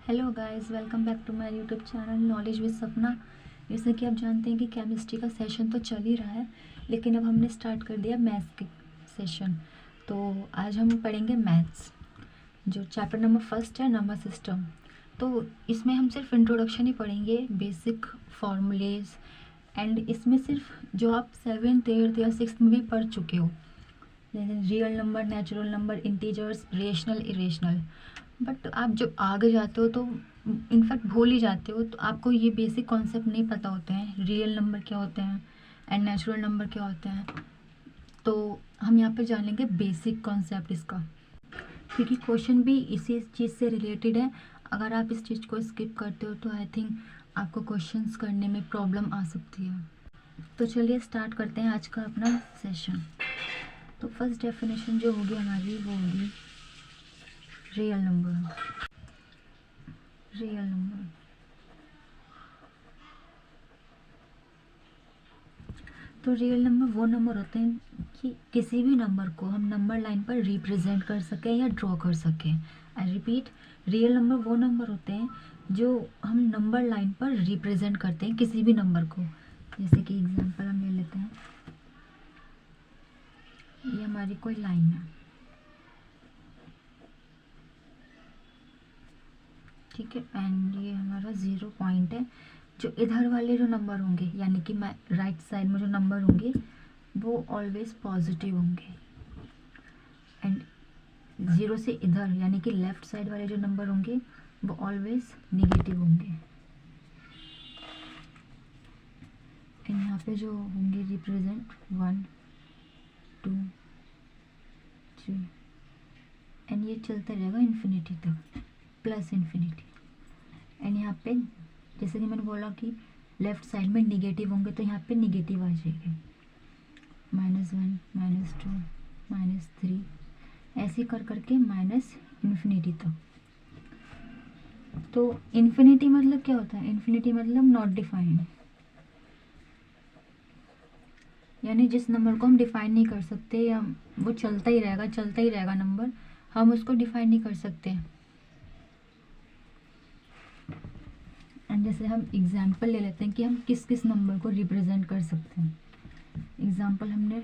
Hello guys, welcome back to my YouTube channel knowledge with Sapna. जैसे कि आप जानते हैं कि केमिस्ट्री का सेशन तो चल ही रहा है, लेकिन अब हमने स्टार्ट कर दिया मैथ्स के सेशन। तो आज हम पढ़ेंगे मैथ्स, जो चैप्टर नंबर फर्स्ट है, नंबर सिस्टम। तो इसमें हम सिर्फ इंट्रोडक्शन ही पढ़ेंगे, बेसिक फार्मूलेज, एंड इसमें सिर्फ जो आप 7th 8th या 6th में भी पढ़ चुके हो, जैसे real number, natural number, integers, rational, irrational. But आप जब आगे जाते हो तो इनफैक्ट भूल ही जाते हो, तो आपको ये बेसिक कॉन्सेप्ट नहीं पता होते हैं, रियल नंबर क्या होते हैं एंड नेचुरल नंबर क्या होते हैं। तो हम यहाँ पे जानेंगे बेसिक कॉन्सेप्ट इसका, क्योंकि क्वेश्चन भी इसी चीज़ से रिलेटेड है। अगर आप इस चीज़ को स्किप करते हो तो आई थिंक आपको क्वेश्चंस करने में प्रॉब्लम आ सकती है। तो चलिए स्टार्ट करते हैं आज का अपना सेशन। तो फर्स्ट डेफिनेशन जो होगी हमारी, वो होगी रियल नंबर। रियल नंबर, तो रियल नंबर वो नंबर होते हैं कि किसी भी नंबर को हम नंबर लाइन पर रिप्रेजेंट कर सकें या ड्रॉ कर सकें। आई रिपीट, रियल नंबर वो नंबर होते हैं जो हम नंबर लाइन पर रिप्रेजेंट करते हैं किसी भी नंबर को। जैसे कि एग्जांपल हम ले लेते हैं, ये हमारी कोई लाइन है, ठीक है, एंड ये हमारा 0 पॉइंट है। जो इधर वाले जो नंबर होंगे, यानी कि मैं राइट साइड में जो नंबर होंगे वो ऑलवेज पॉजिटिव होंगे, एंड 0 से इधर यानी कि लेफ्ट साइड वाले जो नंबर होंगे वो ऑलवेज निगेटिव होंगे। एंड यहाँ पे जो होंगे रिप्रेजेंट 1 2 3, एंड ये चलता रहेगा इन्फिनिटी तक, प्लस इन्फिनिटी। एंड यहाँ पे जैसे कि मैंने बोला कि लेफ्ट साइड में निगेटिव होंगे, तो यहाँ पे निगेटिव आ जाएगी, -1 -2 -3, ऐसे कर करके माइनस इन्फिनिटी तक। तो इन्फिनिटी मतलब क्या होता है? इन्फिनिटी मतलब नॉट डिफाइंड, यानी जिस नंबर को हम डिफाइन नहीं कर सकते, या वो चलता ही रहेगा नंबर, हम उसको डिफाइन नहीं कर सकते। एंड जैसे हम एग्जाम्पल ले लेते हैं कि हम किस किस नंबर को रिप्रेजेंट कर सकते हैं। एग्जाम्पल हमने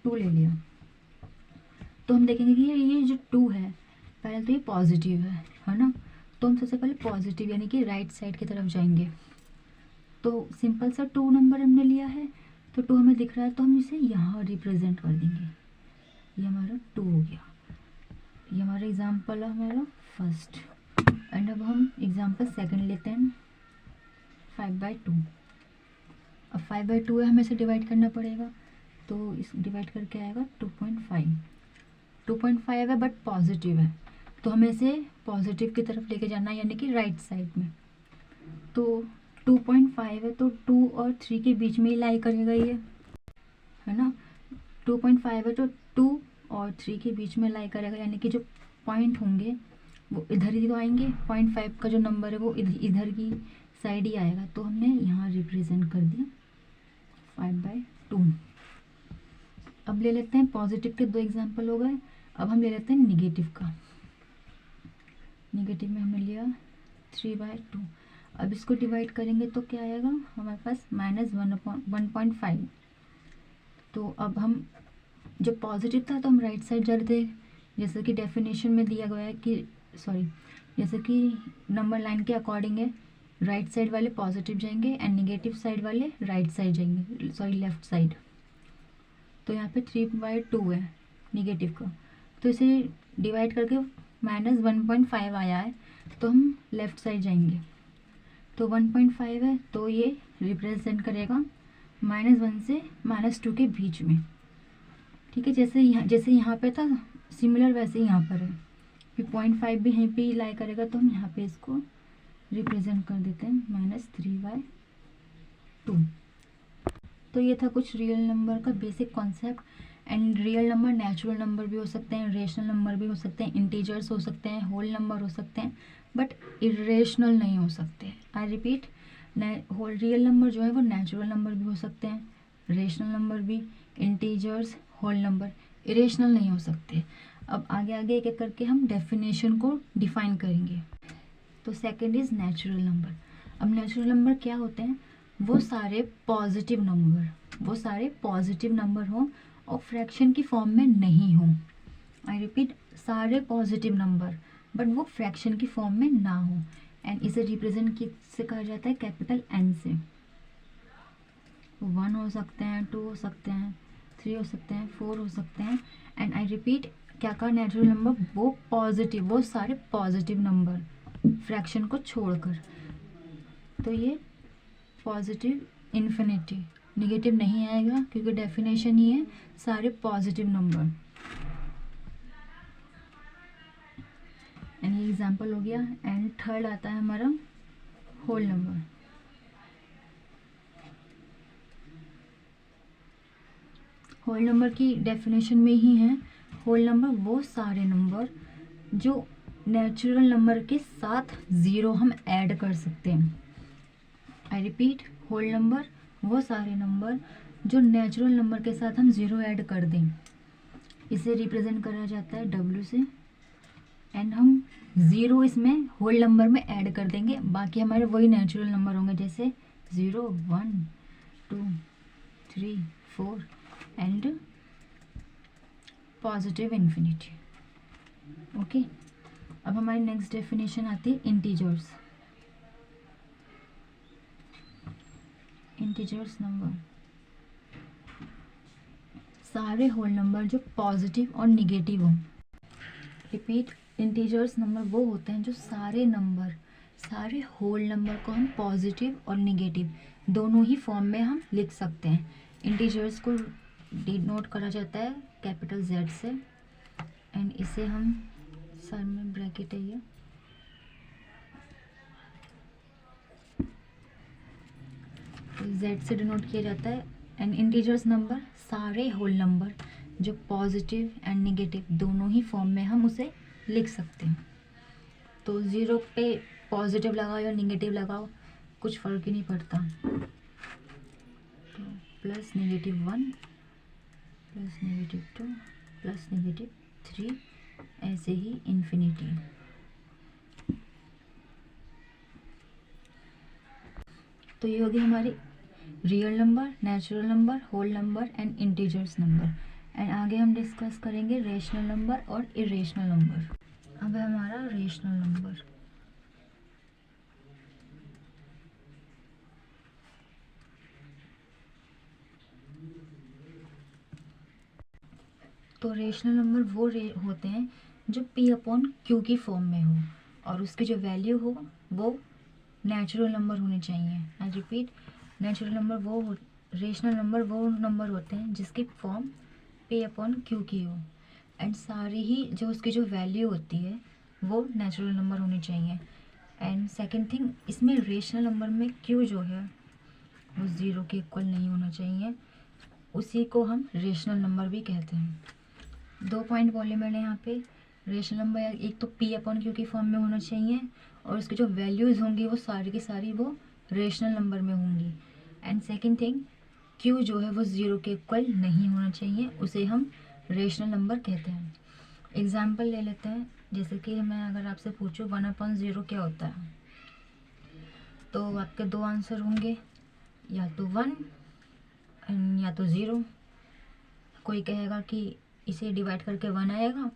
2 ले लिया, तो हम देखेंगे कि ये जो 2 है, पहले तो ये पॉजिटिव है ना। तो हम सबसे पहले पॉजिटिव यानी कि राइट साइड की तरफ जाएंगे। तो सिंपल सा 2 नंबर हमने लिया है, तो 2 हमें दिख रहा है, तो हम इसे यहाँ रिप्रेजेंट कर देंगे। ये हमारा 2 हो गया। ये हमारा एग्जाम्पल है, हमारा फर्स्ट। एंड अब हम एग्जाम्पल सेकंड लेते हैं, 5/2। अब 5/2 है, हमें इसे डिवाइड करना पड़ेगा, तो इस डिवाइड करके आएगा 2.5। 2.5 है बट पॉजिटिव है, तो हमें इसे पॉजिटिव की तरफ लेके जाना है, यानी कि राइट साइड में। तो 2.5 है, तो 2 और 3 के बीच में ही लाई करेगा ये, है ना। 2.5 है तो 2 और 3 के बीच में लाई करेगा, यानी कि जो पॉइंट होंगे वो इधर ही तो आएंगे। 0.5 का जो नंबर है वो इधर की साइड ही आएगा, तो हमने यहाँ रिप्रेजेंट कर दिया 5/2। अब ले लेते हैं पॉजिटिव के 2 एग्जाम्पल हो गए। अब हम ले लेते हैं निगेटिव का। निगेटिव में हमने लिया 3/2। अब इसको डिवाइड करेंगे तो क्या आएगा हमारे पास, -1/1.5। तो अब हम, जब पॉजिटिव था तो हम राइट साइड जा रहे थे, जैसे कि डेफिनेशन में दिया गया है कि जैसे कि नंबर लाइन के अकॉर्डिंग है, राइट साइड वाले पॉजिटिव जाएंगे एंड निगेटिव साइड वाले राइट साइड जाएंगे, लेफ्ट साइड। तो यहाँ पे 3/2 है निगेटिव का, तो इसे डिवाइड करके -1.5 आया है, तो हम लेफ्ट साइड जाएंगे। तो 1.5 है, तो ये रिप्रेजेंट करेगा -1 से -2 के बीच में, ठीक है। जैसे यहाँ पे था सिमिलर, वैसे ही यहाँ पर है, फिर 0.5 भी यहीं पे ही लाई करेगा, तो हम यहाँ पे इसको रिप्रेजेंट कर देते हैं -3/2। तो ये था कुछ रियल नंबर का basic concept. And real number natural number भी हो सकते हैं, रेशनल नंबर भी हो सकते हैं, इंटीजर्स हो सकते हैं, होल नंबर हो सकते हैं, बट इरेशनल नहीं हो सकते। I repeat, whole real number जो है वो नेचुरल नंबर भी हो सकते हैं, रेशनल नंबर भी, इंटीजर्स, होल नंबर, इरेशनल नहीं हो सकते। अब आगे आगे एक एक करके हम डेफिनेशन को डिफाइन करेंगे। तो सेकंड इज नेचुरल नंबर। अब नेचुरल नंबर क्या होते हैं? वो सारे पॉजिटिव नंबर हों और फ्रैक्शन की फॉर्म में नहीं हों। आई रिपीट, सारे पॉजिटिव नंबर बट वो फ्रैक्शन की फॉर्म में ना हो। एंड इसे रिप्रेजेंट किससे कहा जाता है? कैपिटल एन से। 1 हो सकते हैं, 2 हो सकते हैं, 3 हो सकते हैं, 4 हो सकते हैं। एंड आई रिपीट, क्या कहा? नेचुरल नंबर वो पॉजिटिव, वो सारे पॉजिटिव नंबर फ्रैक्शन को छोड़कर। तो ये पॉजिटिव इन्फिनिटी, निगेटिव नहीं आएगा क्योंकि डेफिनेशन ही है सारे पॉजिटिव नंबर। एंड ये एग्जाम्पल हो गया। एंड थर्ड आता है हमारा होल नंबर। होल नंबर की डेफिनेशन में ही है, होल नंबर वो सारे नंबर जो नेचुरल नंबर के साथ ज़ीरो हम ऐड कर सकते हैं। आई रिपीट, होल नंबर वो सारे नंबर जो नेचुरल नंबर के साथ हम ज़ीरो ऐड कर दें। इसे रिप्रेजेंट करा जाता है W से। एंड हम ज़ीरो इसमें होल नंबर में ऐड कर देंगे, बाकी हमारे वही नेचुरल नंबर होंगे, जैसे 0, 1, 2, 3, 4 एंड पॉजिटिव इन्फिनिटी। ओके, अब हमारी नेक्स्ट डेफिनेशन आती है इंटीजर्स। इंटीजर्स नंबर, सारे होल नंबर जो पॉजिटिव और निगेटिव हों। रिपीट, इंटीजर्स नंबर वो होते हैं जो सारे नंबर, सारे होल नंबर को हम पॉजिटिव और निगेटिव दोनों ही फॉर्म में हम लिख सकते हैं। इंटीजर्स को डिनोट करा जाता है कैपिटल Z से। एंड इसे हम, सर में ब्रैकेट है ये, Z से डिनोट किया जाता है। एंड इंटीजर्स नंबर सारे होल नंबर जो पॉजिटिव एंड नेगेटिव दोनों ही फॉर्म में हम उसे लिख सकते हैं। तो 0 पे पॉजिटिव लगाओ या नेगेटिव लगाओ, कुछ फ़र्क ही नहीं पड़ता। तो +-1 +-2 +-3 ऐसे ही इन्फिनिटी। तो ये होगी हमारी real number, natural number, whole number and integers number. And आगे हम डिस्कस करेंगे रेशनल नंबर और इरेशनल नंबर। अब है हमारा रेशनल नंबर। तो रेशनल नंबर वो होते हैं जो P/Q की फॉर्म में हो और उसकी जो वैल्यू हो वो नेचुरल नंबर होने चाहिए। I repeat, natural number rational number वो नंबर होते हैं जिसकी फॉर्म P/Q की हो एंड सारी ही जो उसकी जो वैल्यू होती है वो नेचुरल नंबर होनी चाहिए। एंड सेकंड थिंग, इसमें रेशनल नंबर में Q जो है वो 0 के इक्वल नहीं होना चाहिए, उसी को हम रेशनल नंबर भी कहते हैं। 2 पॉइंट बोले मैंने यहाँ पे। रेशनल नंबर एक तो P/Q की फॉर्म में होना चाहिए और उसकी जो वैल्यूज़ होंगी वो सारी की सारी वो रेशनल नंबर में होंगी। एंड सेकंड थिंग, Q जो है वो 0 के इक्वल नहीं होना चाहिए, उसे हम रेशनल नंबर कहते हैं। एग्जाम्पल ले लेते हैं, जैसे कि मैं अगर आपसे पूछूं 1/0 क्या होता है, तो आपके 2 आंसर होंगे, या तो 1 या तो 0। कोई कहेगा कि इसे डिवाइड करके 1 आएगा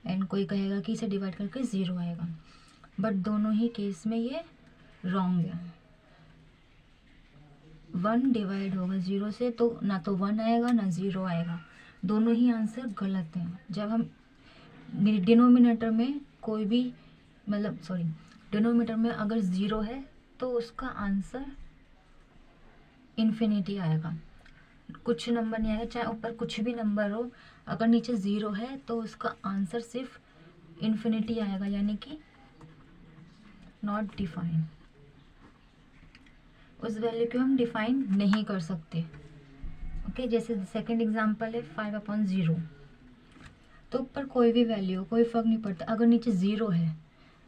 एंड कोई कहेगा कि इसे डिवाइड करके 0 आएगा, बट दोनों ही केस में ये रॉन्ग है। 1 डिवाइड होगा 0 से तो ना तो 1 आएगा ना 0 आएगा, दोनों ही आंसर गलत हैं। जब हम डिनोमिनेटर में कोई भी डिनोमिनेटर में अगर 0 है तो उसका आंसर इन्फिनिटी आएगा, कुछ नंबर नहीं आएगा, चाहे ऊपर कुछ भी नंबर हो, अगर नीचे 0 है तो उसका आंसर सिर्फ इन्फिनिटी आएगा, यानी कि नॉट डिफाइन। उस वैल्यू को हम डिफाइन नहीं कर सकते। ओके, जैसे सेकंड एग्जांपल है 5/0। तो ऊपर कोई भी वैल्यू हो, कोई फ़र्क नहीं पड़ता, अगर नीचे 0 है,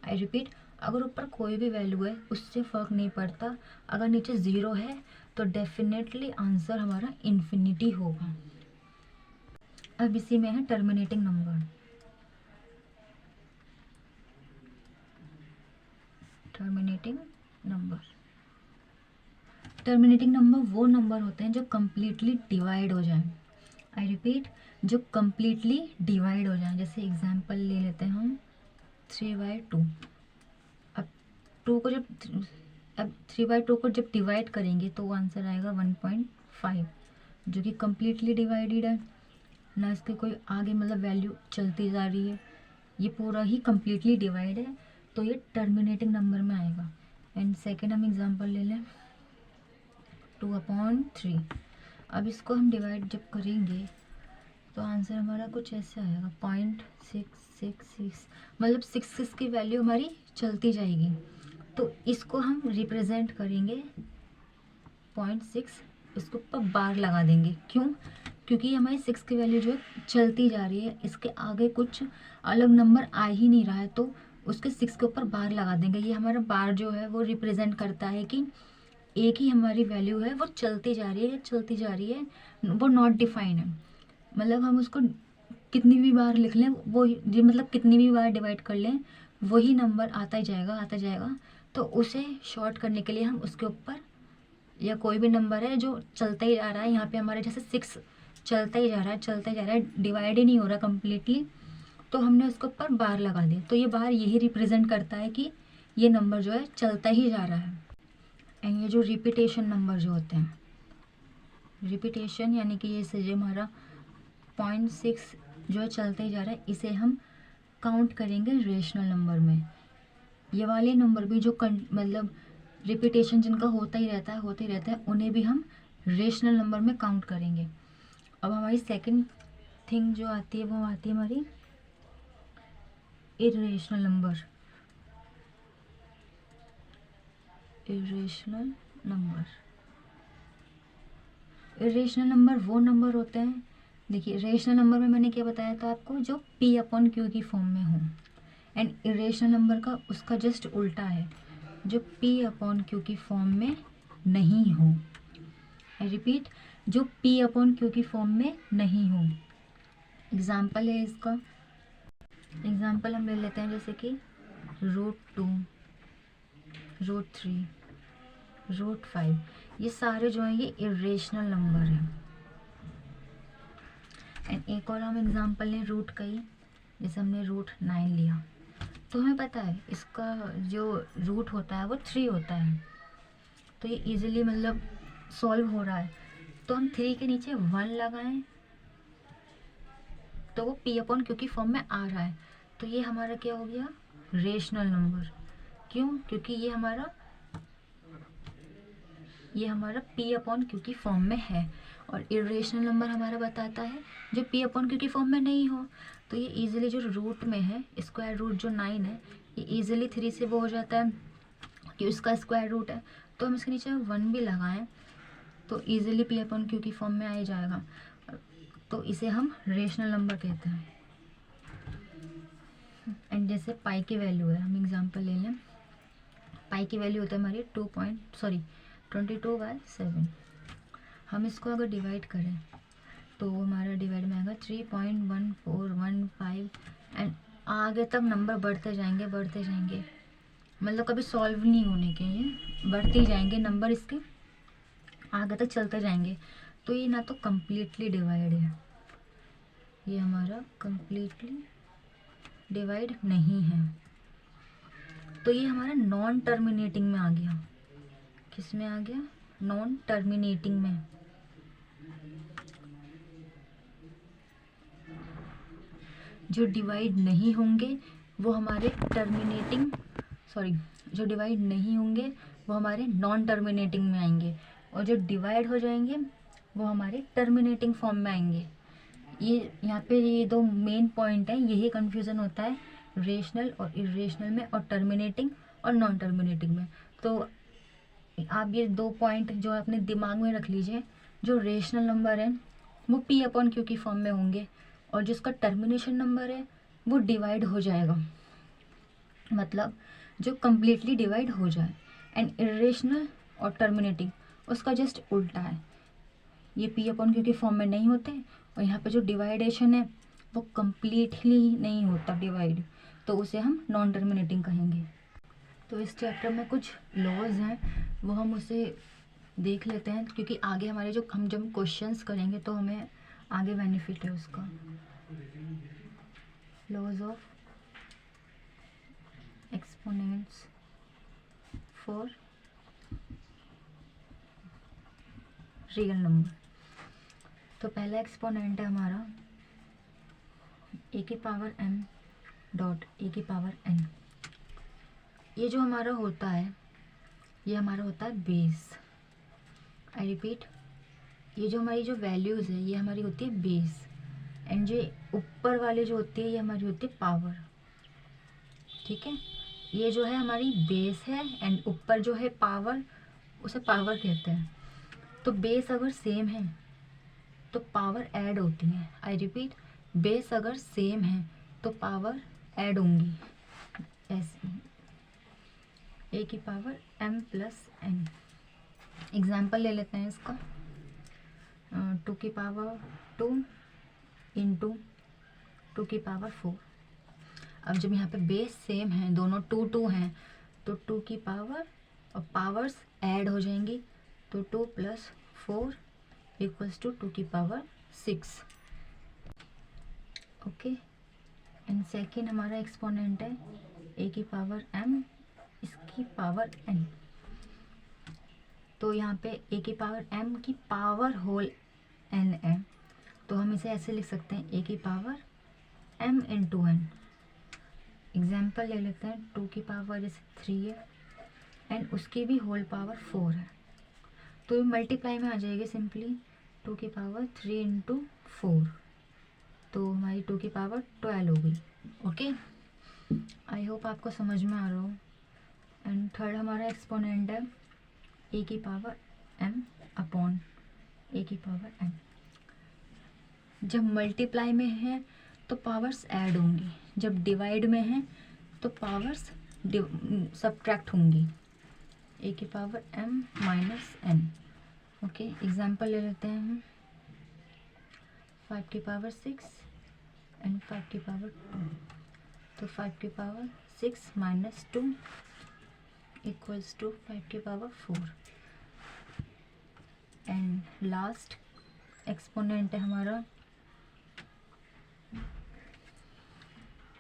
आई रिपीट, अगर ऊपर कोई भी वैल्यू है उससे फ़र्क नहीं पड़ता, अगर नीचे 0 है तो डेफिनेटली आंसर हमारा इन्फिनिटी होगा। अब इसी में है terminating number. Terminating number. Terminating number वो नंबर होते हैं जो कम्प्लीटली डिवाइड हो जाए। आई रिपीट, जो कम्प्लीटली डिवाइड हो जाए। जैसे एग्जांपल ले लेते हैं हम 3/2। अब 2 को जब अब 3/2 को जब डिवाइड करेंगे तो आंसर आएगा 1.5, जो कि कम्प्लीटली डिवाइडेड है ना, इसके कोई आगे मतलब वैल्यू चलती जा रही है, ये पूरा ही कम्प्लीटली डिवाइड है, तो ये टर्मिनेटिंग नंबर में आएगा। एंड सेकेंड हम एग्जांपल ले लें 2/3। अब इसको हम डिवाइड जब करेंगे तो आंसर हमारा कुछ ऐसे आएगा 0.666, मतलब 6 की वैल्यू हमारी चलती जाएगी। तो इसको हम रिप्रेजेंट करेंगे 0.6, इसके ऊपर बार लगा देंगे। क्यों? क्योंकि हमारी 6 की वैल्यू जो है चलती जा रही है, इसके आगे कुछ अलग नंबर आ ही नहीं रहा है, तो उसके 6 के ऊपर बार लगा देंगे। ये हमारा बार जो है वो रिप्रेजेंट करता है कि एक ही हमारी वैल्यू है, वो चलती जा रही है, चलती जा रही है, वो नॉट डिफाइन है। मतलब हम उसको कितनी भी बार लिख लें, वो जी मतलब कितनी भी बार डिवाइड कर लें, वही नंबर आता ही जाएगा, आता जाएगा। तो उसे शॉर्ट करने के लिए हम उसके ऊपर, या कोई भी नंबर है जो चलता ही जा रहा है, यहाँ पे हमारे जैसे 6 चलता ही जा रहा है, चलता ही जा रहा है, डिवाइड ही नहीं हो रहा कम्प्लीटली, तो हमने उसके ऊपर बार लगा दिया। तो ये बार यही रिप्रेजेंट करता है कि ये नंबर जो है चलता ही जा रहा है। एंड ये जो रिपीटेशन नंबर जो होते हैं, रिपीटेशन यानी कि ये से जो हमारा 0.6 जो है चलता ही जा रहा है, इसे हम काउंट करेंगे रेशनल नंबर में। ये वाले नंबर भी जो मतलब रिपीटेशन जिनका होता ही रहता है, उन्हें भी हम रेशनल नंबर में काउंट करेंगे। अब हमारी सेकंड थिंग जो आती है वो आती है हमारी irrational number. Irrational number, irrational number वो नंबर होते हैं, देखिए रेशनल नंबर में मैंने क्या बताया था आपको, जो P/Q की फॉर्म में हो। एंड इरेशनल नंबर का उसका जस्ट उल्टा है, जो P/Q की फॉर्म में नहीं हो। आई रिपीट, जो P/Q की फॉर्म में नहीं हो। एग्जाम्पल है इसका, एग्जाम्पल हम ले लेते हैं जैसे कि √2, √3, √5, ये सारे जो हैं ये इरेशनल नंबर हैं। एंड एक और हम एग्जाम्पल लें रूट का ही, जैसे हमने √9 लिया, तो हमें पता है इसका जो रूट होता है वो 3 होता है, तो ये इजीली मतलब सॉल्व हो रहा है। तो हम 3 के नीचे 1 लगाएं तो वो P/Q की फॉर्म में आ रहा है, तो ये हमारा क्या हो गया, रेशनल नंबर। क्यों? क्योंकि ये हमारा P/Q की फॉर्म में है। और इरेशनल नंबर हमारा बताता है जो P/Q की फॉर्म में नहीं हो। तो ये इजीली जो रूट में है, स्क्वायर रूट जो 9 है, ये इजीली 3 से वो हो जाता है कि उसका स्क्वायर रूट है, तो हम इसके नीचे 1 भी लगाएं तो इजीली P/Q की फॉर्म में आ ही जाएगा। तो इसे हम रेशनल नंबर कहते हैं। एंड जैसे पाई की वैल्यू है, हम एग्जांपल ले लें, पाई की वैल्यू होता है हमारी 22/7। हम इसको अगर डिवाइड करें तो हमारा डिवाइड में आएगा 3.1415। एंड आगे तक नंबर बढ़ते जाएंगे, बढ़ते जाएंगे, मतलब कभी सॉल्व नहीं होने के, ये बढ़ते ही जाएंगे नंबर, इसके आगे तक चलते जाएंगे। तो ये ना तो कम्प्लीटली डिवाइड है, ये हमारा कम्प्लीटली डिवाइड नहीं है, तो ये हमारा नॉन टर्मिनेटिंग में आ गया। किस में आ गया? नॉन टर्मिनेटिंग में। जो डिवाइड नहीं होंगे वो हमारे टर्मिनेटिंग, जो डिवाइड नहीं होंगे वो हमारे नॉन टर्मिनेटिंग में आएंगे, और जो डिवाइड हो जाएंगे वो हमारे टर्मिनेटिंग फॉर्म में आएंगे। ये यहाँ पे ये दो मेन पॉइंट हैं, यही कन्फ्यूज़न होता है रेशनल और इरेशनल में, और टर्मिनेटिंग और नॉन टर्मिनेटिंग में। तो आप ये 2 पॉइंट जो अपने दिमाग में रख लीजिए, जो रेशनल नंबर है वो P/Q की फॉर्म में होंगे, और जिसका टर्मिनेशन नंबर है वो डिवाइड हो जाएगा, मतलब जो कम्प्लीटली डिवाइड हो जाए। एंड इरेशनल और टर्मिनेटिंग उसका जस्ट उल्टा है, ये P/Q की फॉर्म में नहीं होते, और यहाँ पे जो डिवाइडेशन है वो कम्प्लीटली नहीं होता डिवाइड, तो उसे हम नॉन टर्मिनेटिंग कहेंगे। तो इस चैप्टर में कुछ लॉज हैं, वो हम उसे देख लेते हैं, क्योंकि आगे हमारे जो हम जब क्वेश्चंस करेंगे तो हमें आगे बेनिफिट है उसका। Laws of exponents for real number. तो पहला एक्सपोनेंट है हमारा ए की पावर m डॉट ए की पावर n। ये जो हमारा होता है, ये हमारा होता है बेस। आई रिपीट, ये जो हमारी जो वैल्यूज़ है ये हमारी होती है बेस, एंड जो ऊपर वाले जो होती है ये हमारी होती है पावर। ठीक है, ये जो है हमारी बेस है एंड ऊपर जो है पावर, उसे पावर कहते हैं। तो बेस अगर सेम है तो पावर ऐड होती है। आई रिपीट, बेस अगर सेम है तो पावर ऐड होंगी। ऐसे ए की power m plus n। Example ले लेते हैं इसका। 2 की पावर 2 इंटू 2 की पावर 4। अब जब यहाँ पे बेस सेम है, दोनों 2 हैं, तो 2 की पावर और पावर्स ऐड हो जाएंगी, तो 2 प्लस 4 इक्वल्स टू 2 की पावर 6। ओके, एंड सेकेंड हमारा एक्सपोनेंट है ए की पावर m, इसकी पावर n। तो यहाँ पे ए की पावर m की पावर होल n है, तो हम इसे ऐसे लिख सकते हैं ए की power m into n। Example ले लेते हैं। 2 की पावर जैसे 3 है एंड उसकी भी होल पावर 4 है, तो मल्टीप्लाई में आ जाएगी सिंपली 2 की पावर 3 इंटू 4, तो हमारी 2 की पावर 12 हो गई। ओके, आई होप आपको समझ में आ रहा हो। एंड थर्ड हमारा एक्सपोनेंट है ए की पावर m अपॉन ए की पावर n। जब मल्टीप्लाई में है तो पावर्स ऐड होंगी, जब डिवाइड में है तो पावर्स सब्ट्रैक्ट होंगी। ए की power m minus n। Okay, example ले लेते हैं हम। 5 की पावर 6 एंड 5 की पावर 2, तो 5 की पावर 6 माइनस 2 इक्वल्स टू 5 की पावर 4। एंड लास्ट एक्सपोनेंट है हमारा,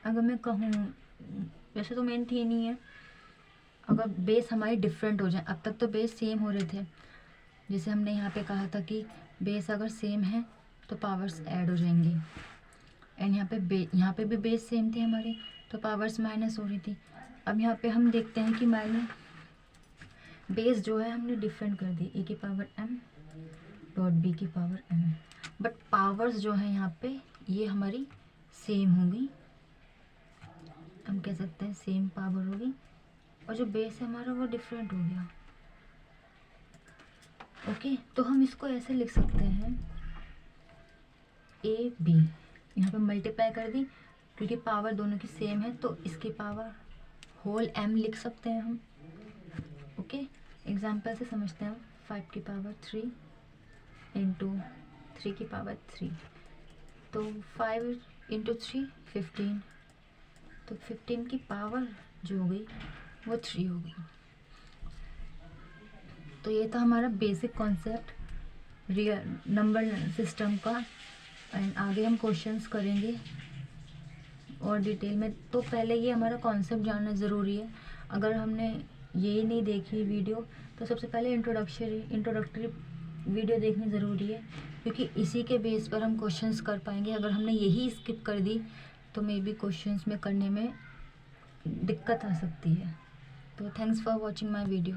अगर मैं कहूँ, वैसे तो मेन थी नहीं है, अगर बेस हमारे डिफरेंट हो जाए। अब तक तो बेस सेम हो रहे थे, जैसे हमने यहाँ पे कहा था कि बेस अगर सेम है तो पावर्स ऐड हो जाएंगी, एंड यहाँ पे भी बेस सेम थे हमारे, तो पावर्स माइनस हो रही थी। अब यहाँ पे हम देखते हैं कि मैंने बेस जो है हमने डिफरेंट कर दी, ए की पावर m डॉट बी की पावर m, बट पावर्स जो है यहाँ पे ये हमारी सेम होंगी, हम कह सकते हैं सेम पावर होगी, और जो बेस है हमारा वो डिफरेंट हो गया। ओके, तो हम इसको ऐसे लिख सकते हैं ए बी, यहाँ पे मल्टीप्लाई कर दी क्योंकि पावर दोनों की सेम है, तो इसकी पावर होल m लिख सकते हैं हम। ओके, एग्जाम्पल से समझते हैं। 5 की पावर 3 इंटू 3 की पावर 3, तो 5 इंटू 3 15, तो 15 की पावर जो हो गई वो 3 हो गई। तो ये था हमारा basic concept real number system का, एंड आगे हम क्वेश्चंस करेंगे और डिटेल में। तो पहले ये हमारा कॉन्सेप्ट जानना ज़रूरी है। अगर हमने ये नहीं देखी वीडियो तो सबसे पहले इंट्रोडक्टरी वीडियो देखनी ज़रूरी है, क्योंकि इसी के बेस पर हम क्वेश्चंस कर पाएंगे। अगर हमने यही स्किप कर दी तो मे बी क्वेश्चंस में करने में दिक्कत आ सकती है। तो thanks for watching my video.